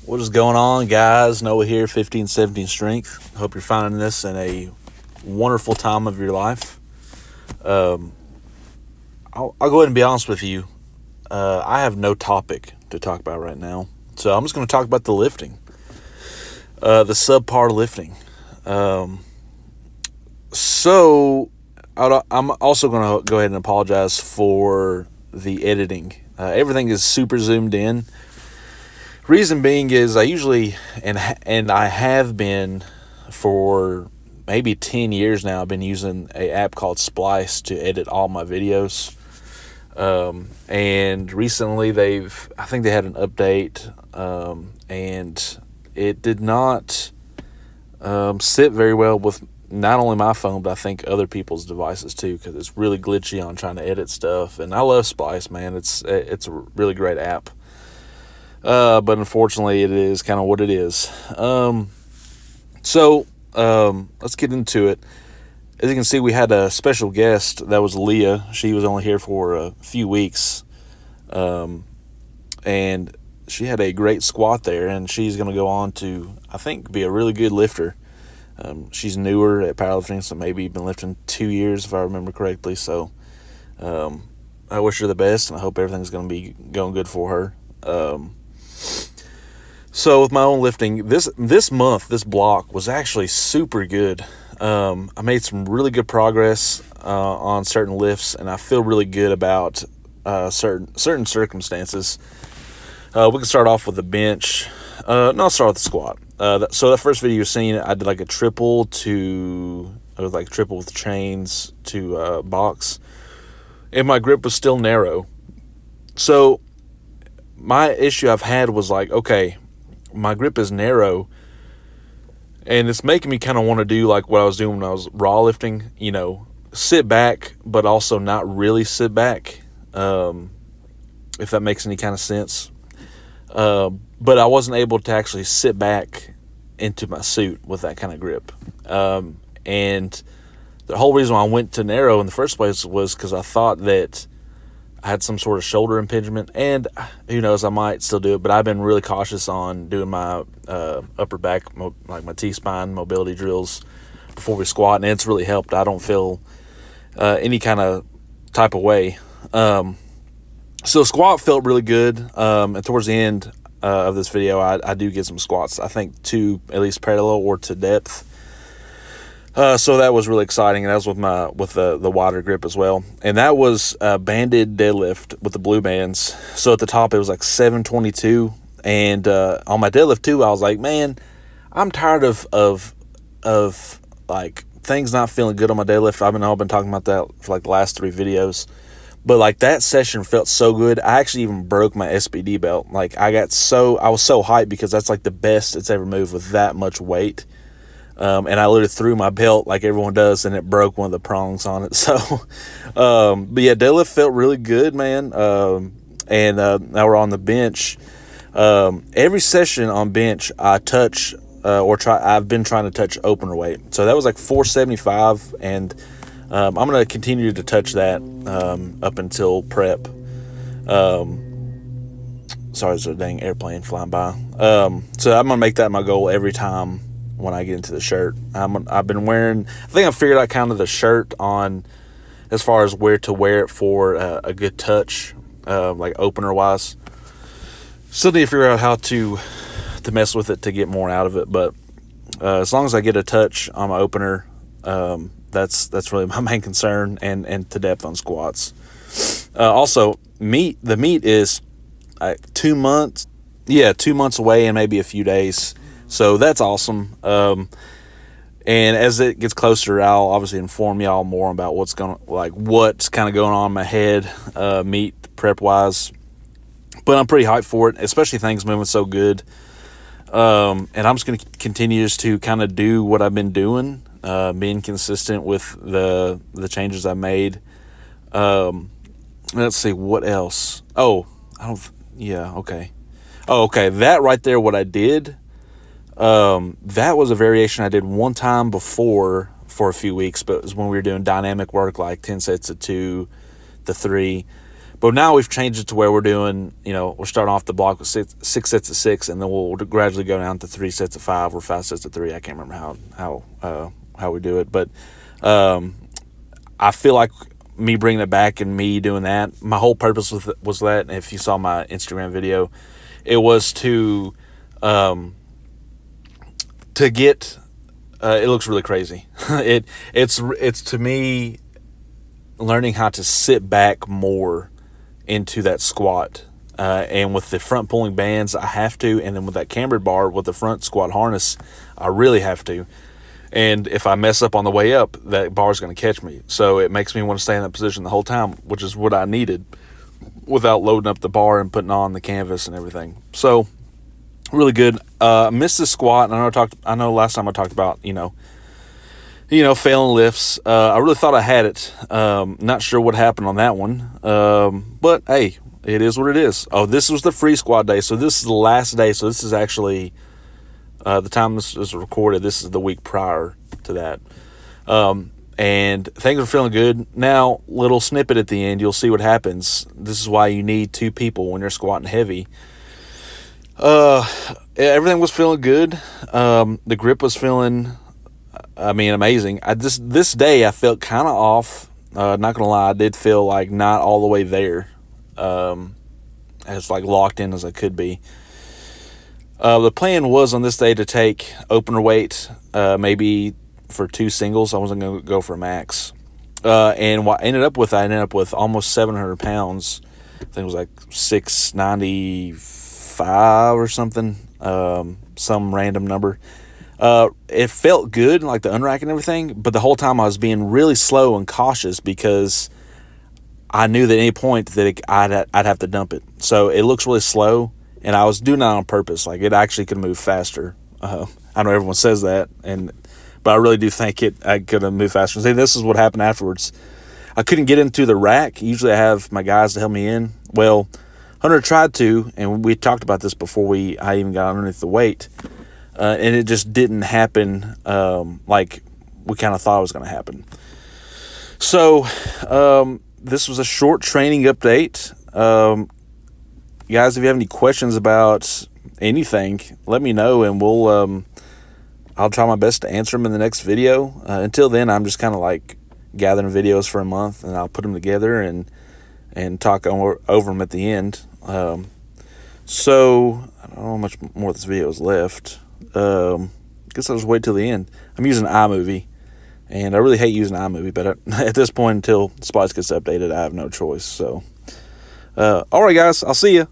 What is going on, guys? Noah here, 1517 Strength. Hope you're finding this in a wonderful time of your life. I'll go ahead and be honest with you. I have no topic to talk about right now. So I'm just going to talk about the lifting, the subpar lifting. I'm also going to go ahead and apologize for the editing. Everything is super zoomed in. Reason being is I usually, and I have been for maybe 10 years now, I've been using an app called Splice to edit all my videos. And recently I think they had an update, and it did not sit very well with not only my phone, but I think other people's devices too, because it's really glitchy on trying to edit stuff. And I love Splice, man. It's a really great app. But unfortunately, it is kind of what it is. Let's get into it. As you can see, we had a special guest. That was Leah. She was only here for a few weeks. And she had a great squat there, and she's going to go on to, I think, be a really good lifter. She's newer at powerlifting, so maybe been lifting 2 years, if I remember correctly. So I wish her the best, and I hope everything's going to be going good for her. So with my own lifting, this month, this block was actually super good. I made some really good progress on certain lifts, and I feel really good about certain circumstances. We can start off with the bench. I'll start with the squat. So that first video you're seeing, I did like a triple with chains to box, and my grip was still narrow. So my issue I've had was like, okay, my grip is narrow, and it's making me kind of want to do like what I was doing when I was raw lifting, sit back, but also not really sit back, if that makes any kind of sense. But I wasn't able to actually sit back into my suit with that kind of grip. And the whole reason why I went to narrow in the first place was because I thought that I had some sort of shoulder impingement, and who knows, I might still do it, but I've been really cautious on doing my upper back, like my T-spine mobility drills before we squat, and it's really helped. I don't feel any kind of type of way. So squat felt really good, and towards the end of this video, I do get some squats, I think to at least parallel or to depth. So that was really exciting, and that was with the wider grip as well. And that was a banded deadlift with the blue bands. So at the top it was like 722, and on my deadlift too, I was like, man, I'm tired of like things not feeling good on my deadlift. I've been talking about that for like the last 3 videos. But like that session felt so good. I actually even broke my SBD belt. Like I was so hyped because that's like the best it's ever moved with that much weight. And I literally threw my belt like everyone does, and it broke one of the prongs on it. So, but yeah, deadlift felt really good, man. And now we're on the bench. Every session on bench, I touch I've been trying to touch opener weight. So that was like 475, and I'm going to continue to touch that up until prep. Sorry, there's a dang airplane flying by. So I'm going to make that my goal every time when I get into the shirt. I've been wearing, I think I figured out kind of the shirt on as far as where to wear it for a good touch, like opener wise. Still need to figure out how to mess with it to get more out of it, but as long as I get a touch on my opener, that's really my main concern, and to depth on squats. Also, the meet is 2 months. Yeah, 2 months away and maybe a few days. So that's awesome. And as it gets closer, I'll obviously inform y'all more about what's kind of going on in my head, meet prep wise. But I'm pretty hyped for it, especially things moving so good. And I'm just going to continue just to kind of do what I've been doing, being consistent with the changes I made. Let's see what else. Okay. That right there, what I did. That was a variation I did one time before for a few weeks, but it was when we were doing dynamic work, like 10 sets of 2, the 3. But now we've changed it to where we're doing, we're starting off the block with six sets of 6, and then we'll gradually go down to 3 sets of 5 or 5 sets of 3. I can't remember how we do it, but I feel like me bringing it back and me doing that, my whole purpose was that, if you saw my Instagram video, it was to get, it looks really crazy. It's to me learning how to sit back more into that squat, and with the front pulling bands I have to, and then with that cambered bar with the front squat harness I really have to. And if I mess up on the way up, that bar is going to catch me. So it makes me want to stay in that position the whole time, which is what I needed without loading up the bar and putting on the canvas and everything. So really good. I missed the squat. And I know last time I talked about, failing lifts. I really thought I had it. Not sure what happened on that one. But hey, it is what it is. Oh, this was the free squat day. So this is the last day. So this is actually, the time this is recorded, this is the week prior to that. And things are feeling good. Now, little snippet at the end, you'll see what happens. This is why you need 2 people when you're squatting heavy. Everything was feeling good. The grip was feeling, amazing. This day I felt kind of off. Not gonna lie, I did feel like not all the way there. As like locked in as I could be. The plan was on this day to take opener weight, maybe for 2 singles. I wasn't going to go for a max. And what I ended up with almost 700 pounds. I think it was like 695 or something, some random number. It felt good, like the unrack and everything, but the whole time I was being really slow and cautious because I knew that at any point that I'd have to dump it. So it looks really slow. And I was doing that on purpose. Like, it actually could move faster. I know everyone says that, but I really do think I could have moved faster. See, this is what happened afterwards. I couldn't get into the rack. Usually I have my guys to help me in. Well, Hunter tried to, and we talked about this before I even got underneath the weight. And it just didn't happen like we kind of thought it was going to happen. So this was a short training update. Guys, if you have any questions about anything, let me know, and I'll try my best to answer them in the next video. Until then, I'm just kind of like gathering videos for a month, and I'll put them together and talk over them at the end. So I don't know how much more of this video is left. Guess I'll just wait till the end. I'm using iMovie, and I really hate using iMovie, but at this point, until Splice gets updated, I have no choice. So, all right, guys, I'll see you.